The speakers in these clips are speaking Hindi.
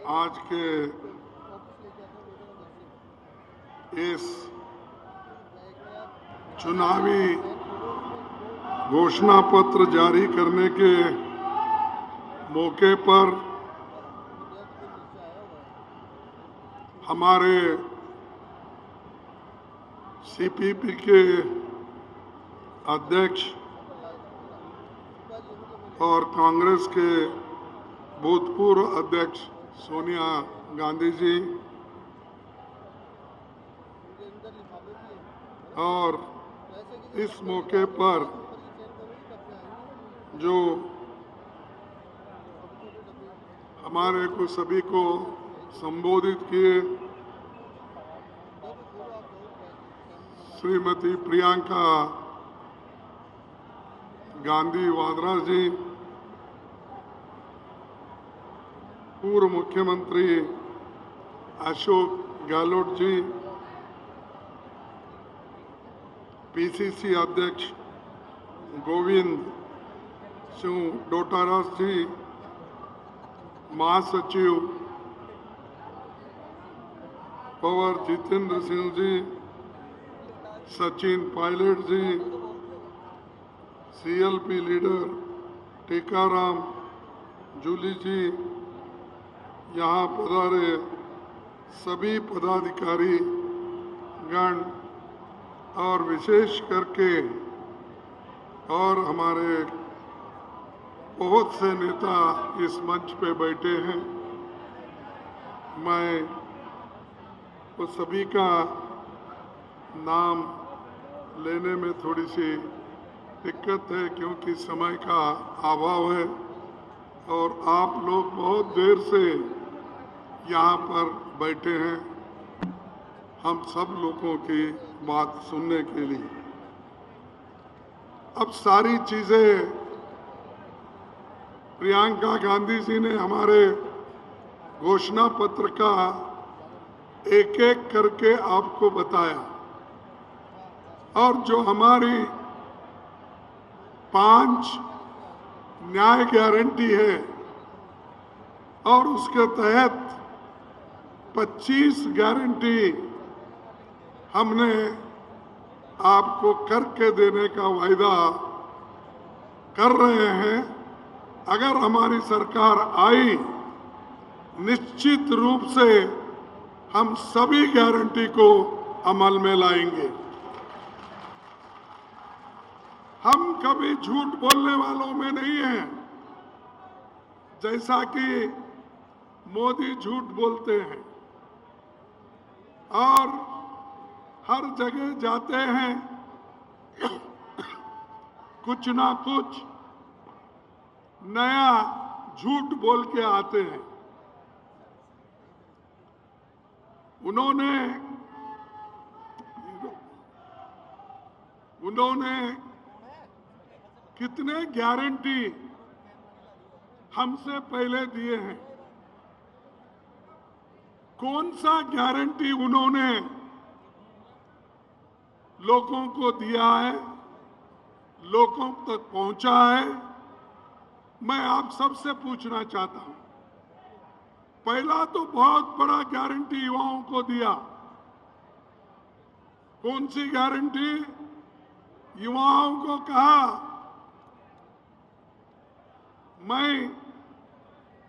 आज के इस चुनावी घोषणा पत्र जारी करने के मौके पर हमारे सीपीपी के अध्यक्ष और कांग्रेस के भूतपूर्व अध्यक्ष सोनिया गांधी जी और इस मौके पर जो हमारे को सभी को संबोधित किए, श्रीमती प्रियंका गांधी वाड्रा जी, पूर्व मुख्यमंत्री अशोक गहलोत जी, पीसीसी अध्यक्ष गोविंद सिंह डोटारा जी, महासचिव पवार जितेंद्र सिंह जी, सचिन पायलट जी, सीएलपी लीडर टीकाराम जूली जी, यहाँ पधारे सभी पदाधिकारी गण और विशेष करके और हमारे बहुत से नेता इस मंच पे बैठे हैं। मैं वो सभी का नाम लेने में थोड़ी सी दिक्कत है क्योंकि समय का अभाव है और आप लोग बहुत देर से यहाँ पर बैठे हैं हम सब लोगों की बात सुनने के लिए। अब सारी चीजें प्रियंका गांधी जी ने हमारे घोषणा पत्र का एक एक करके आपको बताया और जो हमारी 5 न्याय गारंटी है और उसके तहत 25 गारंटी हमने आपको करके देने का वायदा कर रहे हैं। अगर हमारी सरकार आई, निश्चित रूप से हम सभी गारंटी को अमल में लाएंगे। हम कभी झूठ बोलने वालों में नहीं हैं, जैसा कि मोदी झूठ बोलते हैं और हर जगह जाते हैं कुछ ना कुछ नया झूठ बोल के आते हैं। उन्होंने कितने गारंटी हमसे पहले दिए हैं, कौन सा गारंटी उन्होंने लोगों को दिया है, लोगों तक पहुंचा है, मैं आप सबसे पूछना चाहता हूं। पहला तो बहुत बड़ा गारंटी युवाओं को दिया। कौन सी गारंटी? युवाओं को कहा मैं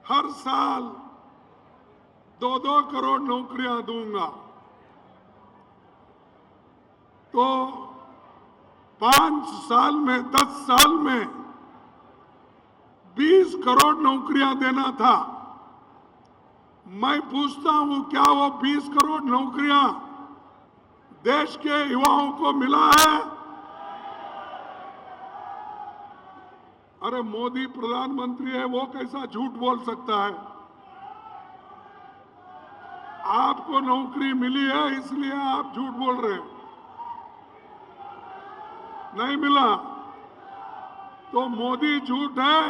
हर साल 2-2 करोड़ नौकरियां दूंगा। तो 5 साल में 10 साल में 20 करोड़ नौकरियां देना था। मैं पूछता हूं क्या वो 20 करोड़ नौकरियां देश के युवाओं को मिला है? अरे मोदी प्रधानमंत्री है, वो कैसा झूठ बोल सकता है? आपको नौकरी मिली है इसलिए आप झूठ बोल रहे हैं। नहीं मिला तो मोदी झूठ है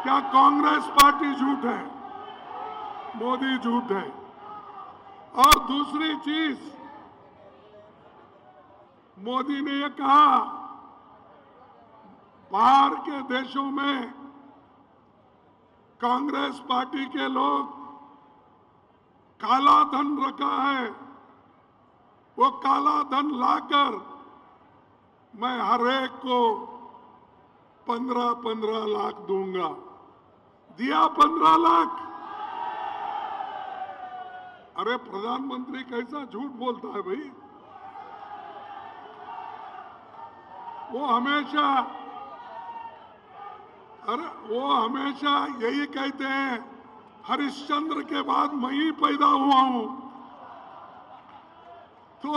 क्या कांग्रेस पार्टी झूठ है? मोदी झूठ है। और दूसरी चीज, मोदी ने ये कहा बाहर के देशों में कांग्रेस पार्टी के लोग काला धन रखा है, वो काला धन लाकर मैं हर एक को 15-15 लाख दूंगा। दिया 15 लाख। अरे प्रधानमंत्री कैसा झूठ बोलता है भाई। वो हमेशा यही कहते हैं, हरिश्चंद्र के बाद मैं ही पैदा हुआ हूं। तो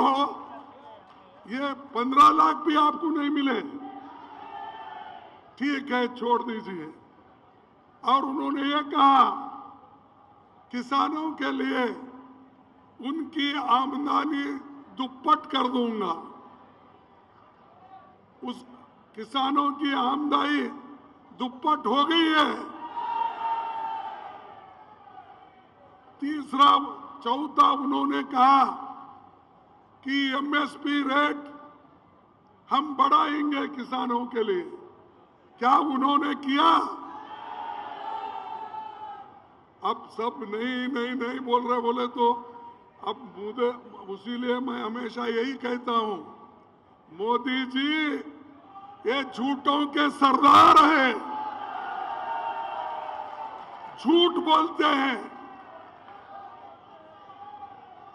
ये 15 लाख भी आपको नहीं मिले, ठीक है, छोड़ दीजिए। और उन्होंने ये कहा, किसानों के लिए उनकी आमदनी दुप्पट कर दूंगा। उस किसानों की आमदनी दुप्पट हो गई है। तीसरा, चौथा, उन्होंने कहा कि एमएसपी रेट हम बढ़ाएंगे किसानों के लिए। क्या उन्होंने किया? अब सब नहीं बोल रहे, बोले तो अब मुझे, उसीलिए मैं हमेशा यही कहता हूं, मोदी जी ये झूठों के सरदार हैं, झूठ बोलते हैं।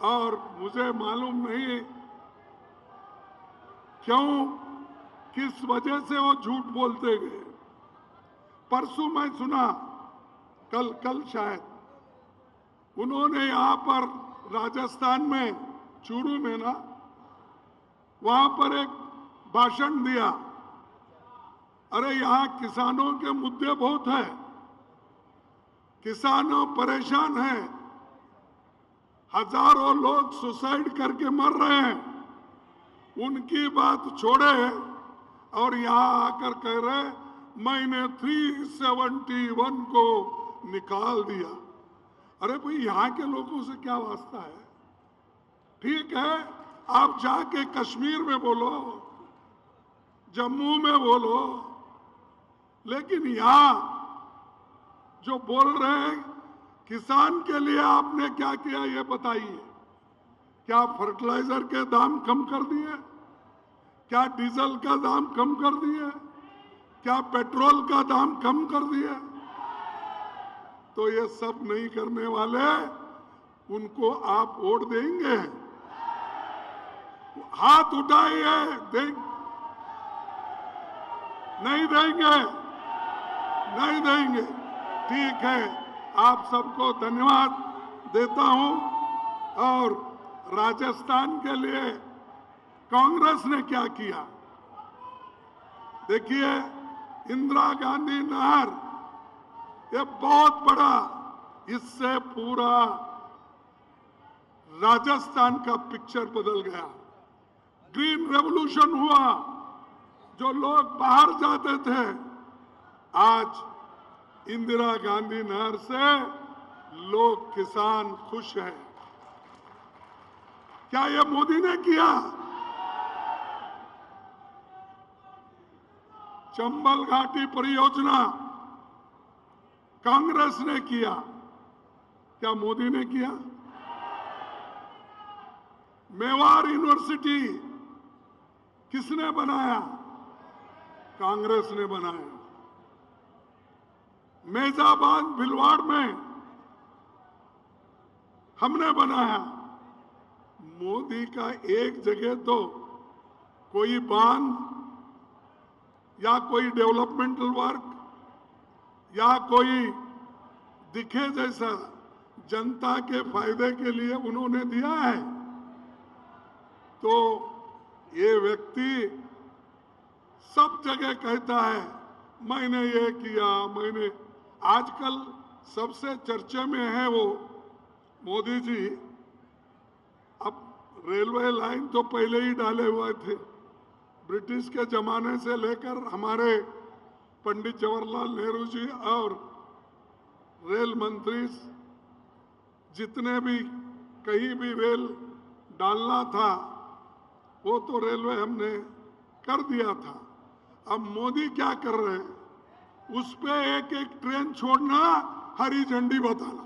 और मुझे मालूम नहीं क्यों, किस वजह से वो झूठ बोलते गए। परसों मैं सुना, कल शायद, उन्होंने यहां पर राजस्थान में चूरू में ना, वहां पर एक भाषण दिया। अरे यहां किसानों के मुद्दे बहुत है, किसानों परेशान हैं, हजारों लोग सुसाइड करके मर रहे हैं, उनकी बात छोड़े और यहां आकर कह रहे मैंने 371 को निकाल दिया। अरे भाई, यहां के लोगों से क्या वास्ता है? ठीक है, आप जाके कश्मीर में बोलो, जम्मू में बोलो, लेकिन यहां जो बोल रहे हैं किसान के लिए आपने क्या किया ये बताइए। क्या फर्टिलाइजर के दाम कम कर दिए? क्या डीजल का दाम कम कर दिए? क्या पेट्रोल का दाम कम कर दिए? तो ये सब नहीं करने वाले, उनको आप वोट देंगे? हाथ उठाइए। नहीं देंगे, नहीं देंगे। ठीक है, आप सबको धन्यवाद देता हूं। और राजस्थान के लिए कांग्रेस ने क्या किया, देखिए, इंदिरा गांधी नहर, ये बहुत बड़ा, इससे पूरा राजस्थान का पिक्चर बदल गया। ग्रीन रेवोल्यूशन हुआ, जो लोग बाहर जाते थे, आज इंदिरा गांधी नहर से लोग, किसान खुश हैं। क्या ये मोदी ने किया? चंबल घाटी परियोजना कांग्रेस ने किया, क्या मोदी ने किया? मेवाड़ यूनिवर्सिटी किसने बनाया? कांग्रेस ने बनाया। मेजाबाद भिलवाड़ में हमने बनाया। मोदी का एक जगह तो कोई बांध या कोई डेवलपमेंटल वर्क या कोई दिखे जैसा जनता के फायदे के लिए उन्होंने दिया है। तो ये व्यक्ति सब जगह कहता है मैंने ये किया, मैंने, आजकल सबसे चर्चे में है वो मोदी जी। अब रेलवे लाइन तो पहले ही डाले हुए थे, ब्रिटिश के जमाने से लेकर हमारे पंडित जवाहरलाल नेहरू जी और रेल मंत्री जितने भी कहीं भी रेल डालना था वो तो रेलवे हमने कर दिया था। अब मोदी क्या कर रहे हैं, उस पे एक एक ट्रेन छोड़ना हरी झंडी बताना।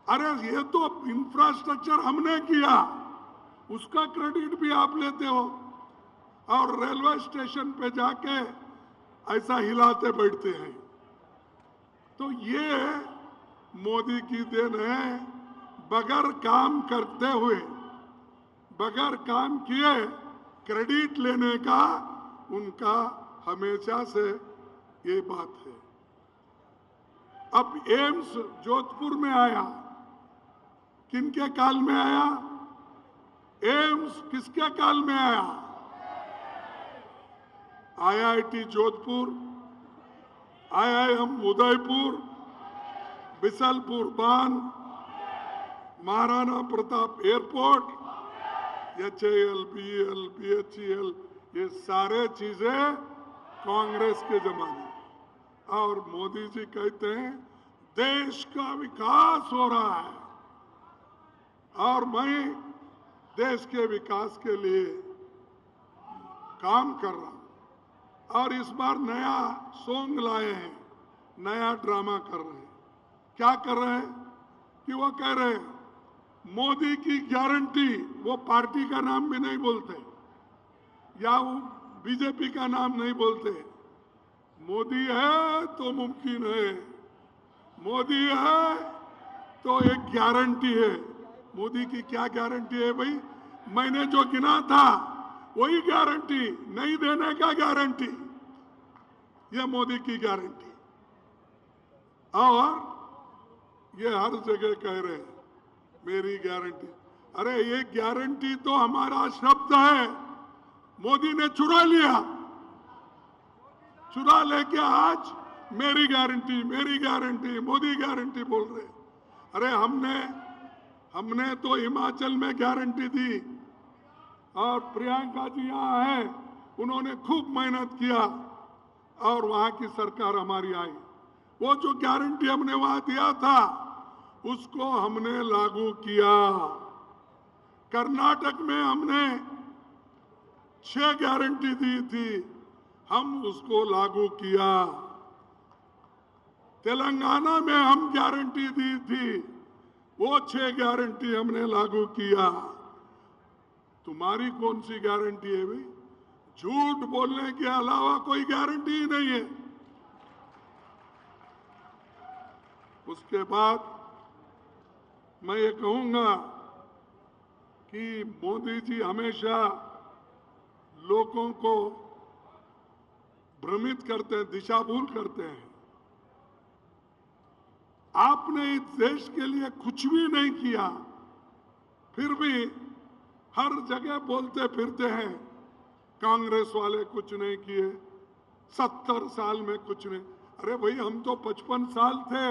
अरे ये तो इंफ्रास्ट्रक्चर हमने किया, उसका क्रेडिट भी आप लेते हो और रेलवे स्टेशन पे जाके ऐसा हिलाते बैठते हैं। तो ये मोदी की देन है, बगैर काम करते हुए, बगैर काम किए क्रेडिट लेने का उनका हमेशा से ये बात है। अब एम्स जोधपुर में आया, किनके काल में आया? एम्स किसके काल में आया? आईआईटी जोधपुर, आईआईएम उदयपुर, बिसलपुर बांध, Maharana Pratap airport, HAL, BL, BHEL, ये सारे चीजें कांग्रेस के जमाने। और मोदी जी कहते हैं देश का विकास हो रहा है और मैं देश के विकास के लिए काम कर रहा हूं। और इस बार नया सॉन्ग लाए हैं, नया ड्रामा कर रहे हैं। क्या कर रहे हैं कि वो कह रहे हैं मोदी की गारंटी, वो पार्टी का नाम भी नहीं बोलते या वो बीजेपी का नाम नहीं बोलते। मोदी है तो मुमकिन है, मोदी है तो एक गारंटी है। मोदी की क्या गारंटी है भाई? मैंने जो गिना था वही गारंटी, नहीं देने का गारंटी, यह मोदी की गारंटी। और ये हर जगह कह रहे हैं मेरी गारंटी। अरे ये गारंटी तो हमारा शब्द है, मोदी ने चुरा लिया, चुरा लेके आज मेरी गारंटी मोदी गारंटी बोल रहे। अरे हमने तो हिमाचल में गारंटी दी और प्रियंका जी यहाँ है, उन्होंने खूब मेहनत किया और वहां की सरकार हमारी आई। वो जो गारंटी हमने वहां दिया था उसको हमने लागू किया। कर्नाटक में हमने 6 गारंटी दी थी, हम उसको लागू किया। तेलंगाना में हम गारंटी दी थी, वो 6 गारंटी हमने लागू किया। तुम्हारी कौन सी गारंटी है भाई? झूठ बोलने के अलावा कोई गारंटी ही नहीं है। उसके बाद मैं ये कहूंगा कि मोदी जी हमेशा लोगों को भ्रमित करते हैं, दिशा भूल करते हैं। आपने इस देश के लिए कुछ भी नहीं किया, फिर भी हर जगह बोलते फिरते हैं कांग्रेस वाले कुछ नहीं किए, 70 साल में कुछ नहीं। अरे भाई हम तो 55 साल थे,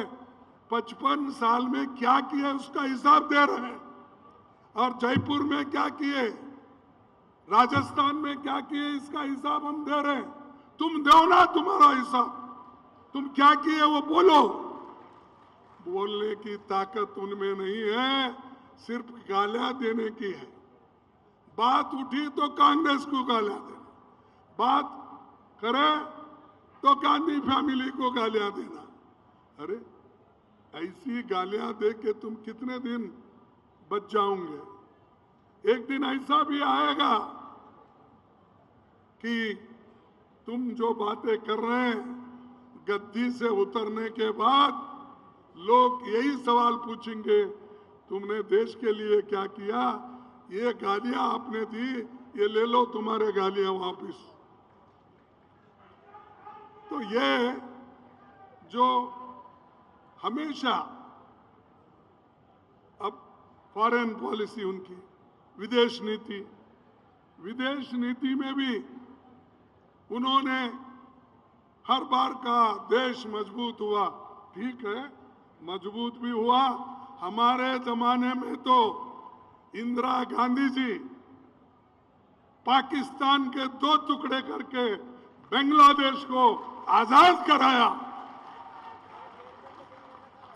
55 साल में क्या किए उसका हिसाब दे रहे हैं। और जयपुर में क्या किए, राजस्थान में क्या किए, इसका हिसाब हम दे रहे हैं। तुम दो ना तुम्हारा हिसाब, तुम क्या किए वो बोलो। बोलने की ताकत उनमें नहीं है, सिर्फ गालियां देने की है। बात उठी तो कांग्रेस को गालियां देना, बात करे तो गांधी फैमिली को गालियां देना। अरे ऐसी गालियां दे के तुम कितने दिन बच जाओगे? एक दिन ऐसा भी आएगा कि तुम जो बातें कर रहे हैं, गद्दी से उतरने के बाद लोग यही सवाल पूछेंगे तुमने देश के लिए क्या किया? ये गालियां आपने दी, ये ले लो तुम्हारे गालियां वापस। तो ये जो हमेशा अब फॉरेन पॉलिसी उनकी, विदेश नीति में भी उन्होंने हर बार कहा देश मजबूत हुआ। ठीक है, मजबूत भी हुआ। हमारे जमाने में तो इंदिरा गांधी जी पाकिस्तान के 2 टुकड़े करके बांग्लादेश को आजाद कराया।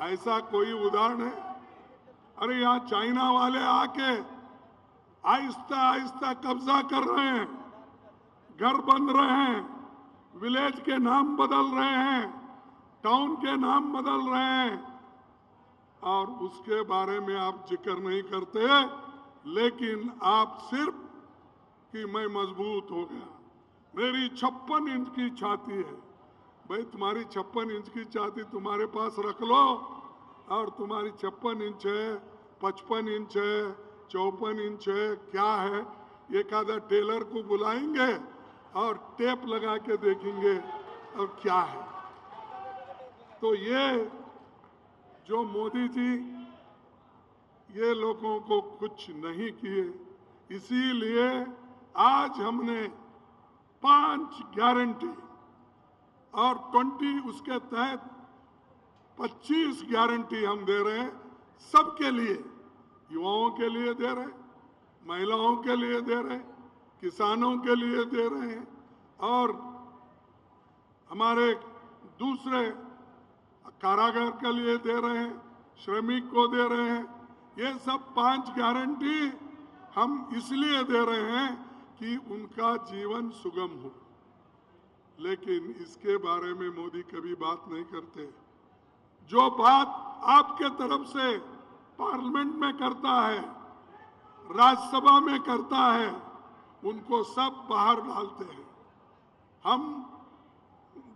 ऐसा कोई उदाहरण है? अरे यहां चाइना वाले आके आहिस्ता आहिस्ता कब्जा कर रहे हैं, घर बन रहे हैं, विलेज के नाम बदल रहे हैं टाउन के नाम बदल रहे हैं और उसके बारे में आप जिक्र नहीं करते, लेकिन आप सिर्फ कि मैं मजबूत हो गया, मेरी 56 इंच की छाती है। भाई तुम्हारी 56 इंच की छाती तुम्हारे पास रख लो, और तुम्हारी 56 इंच है, 55 इंच है, 54 इंच है, क्या है? एक आधा टेलर को बुलाएंगे और टेप लगा के देखेंगे और क्या है। तो ये जो मोदी जी ये लोगों को कुछ नहीं किए, इसीलिए आज हमने 5 गारंटी और 20 उसके तहत 25 गारंटी हम दे रहे हैं, सबके लिए, युवाओं के लिए दे रहे हैं, महिलाओं के लिए दे रहे हैं, किसानों के लिए दे रहे हैं और हमारे दूसरे कारागार के लिए दे रहे हैं, श्रमिक को दे रहे हैं। ये सब 5 गारंटी हम इसलिए दे रहे हैं कि उनका जीवन सुगम हो, लेकिन इसके बारे में मोदी कभी बात नहीं करते। जो बात आपके तरफ से पार्लियामेंट में करता है, राज्यसभा में करता है, उनको सब बाहर डालते हैं। हम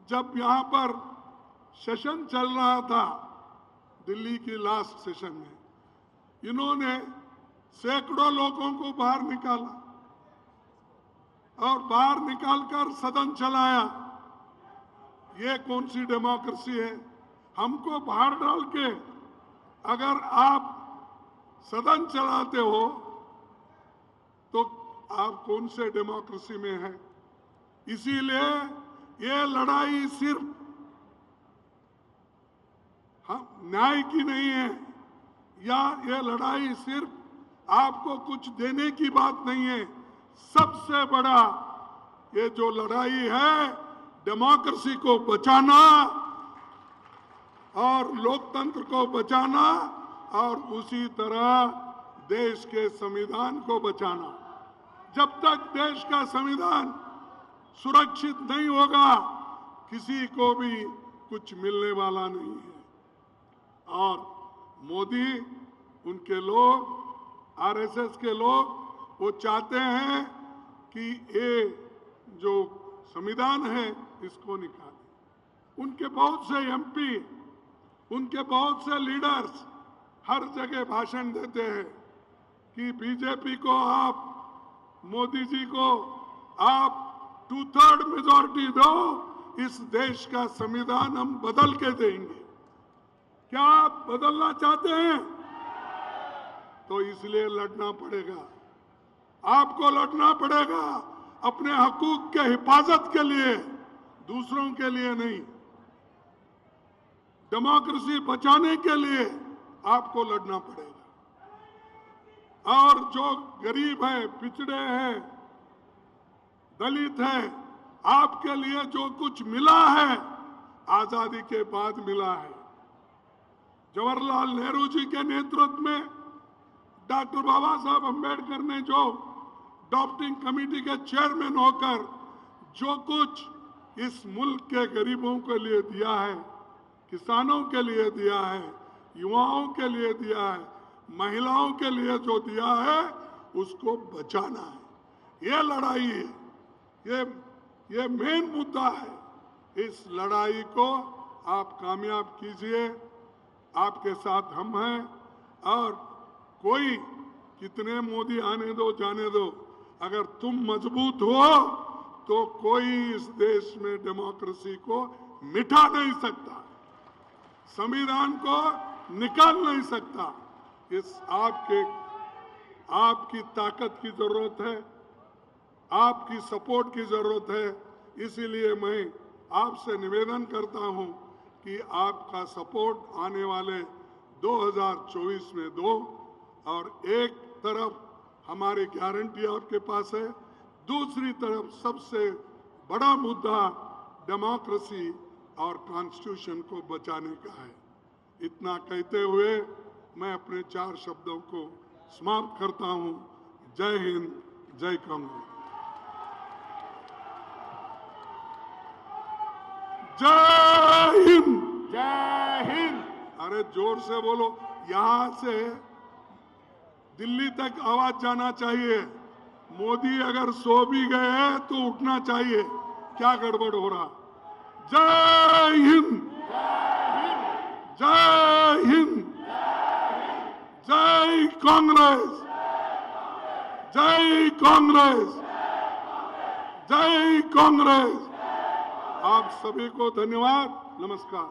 जब यहाँ पर सेशन चल रहा था, दिल्ली की लास्ट सेशन में, इन्होंने सैकड़ों लोगों को बाहर निकाला और बाहर निकालकर सदन चलाया। ये कौन सी डेमोक्रेसी है? हमको बाहर डाल के अगर आप सदन चलाते हो तो आप कौन से डेमोक्रेसी में है? इसीलिए ये लड़ाई सिर्फ न्याय की नहीं है, या ये लड़ाई सिर्फ आपको कुछ देने की बात नहीं है। सबसे बड़ा ये जो लड़ाई है, डेमोक्रेसी को बचाना और लोकतंत्र को बचाना और उसी तरह देश के संविधान को बचाना। जब तक देश का संविधान सुरक्षित नहीं होगा, किसी को भी कुछ मिलने वाला नहीं है। और मोदी, उनके लोग, आरएसएस के लोग, वो चाहते हैं कि ये जो संविधान है इसको निकालें। उनके बहुत से एमपी, उनके बहुत से लीडर्स हर जगह भाषण देते हैं कि बीजेपी को आप, मोदी जी को आप 2/3 मेजॉरिटी दो, इस देश का संविधान हम बदल के देंगे। क्या आप बदलना चाहते हैं? तो इसलिए लड़ना पड़ेगा, आपको लड़ना पड़ेगा अपने हकूक के हिफाजत के लिए, दूसरों के लिए नहीं। डेमोक्रेसी बचाने के लिए आपको लड़ना पड़ेगा। और जो गरीब है, पिछड़े हैं, दलित है, आपके लिए जो कुछ मिला है आजादी के बाद मिला है। जवाहरलाल नेहरू जी के नेतृत्व में डॉक्टर बाबा साहब अम्बेडकर ने जो ड्राफ्टिंग कमेटी के चेयरमैन होकर जो कुछ इस मुल्क के गरीबों के लिए दिया है, किसानों के लिए दिया है, युवाओं के लिए दिया है, महिलाओं के लिए जो दिया है, उसको बचाना है। ये लड़ाई है, ये मेन मुद्दा है। इस लड़ाई को आप कामयाब कीजिए, आपके साथ हम हैं। और कोई कितने मोदी आने दो, जाने दो, अगर तुम मजबूत हो तो कोई इस देश में डेमोक्रेसी को मिटा नहीं सकता, संविधान को निकाल नहीं सकता। इस आपकी ताकत की जरूरत है, आपकी सपोर्ट की जरूरत है। इसीलिए मैं आपसे निवेदन करता हूं कि आपका सपोर्ट आने वाले 2024 में दो। और एक तरफ हमारी गारंटी आपके पास है, दूसरी तरफ सबसे बड़ा मुद्दा डेमोक्रेसी और कॉन्स्टिट्यूशन को बचाने का है। इतना कहते हुए मैं अपने 4 शब्दों को समाप्त करता हूं। जय हिंद, जय कांग्रेस। जय हिंद। जय हिंद। अरे जोर से बोलो, यहां से दिल्ली तक आवाज जाना चाहिए। मोदी अगर सो भी गए हैं तो उठना चाहिए। क्या गड़बड़ हो रहा? जय हिंद, जय हिंद, जय कांग्रेस, जय कांग्रेस, जय कांग्रेस। आप सभी को धन्यवाद, नमस्कार।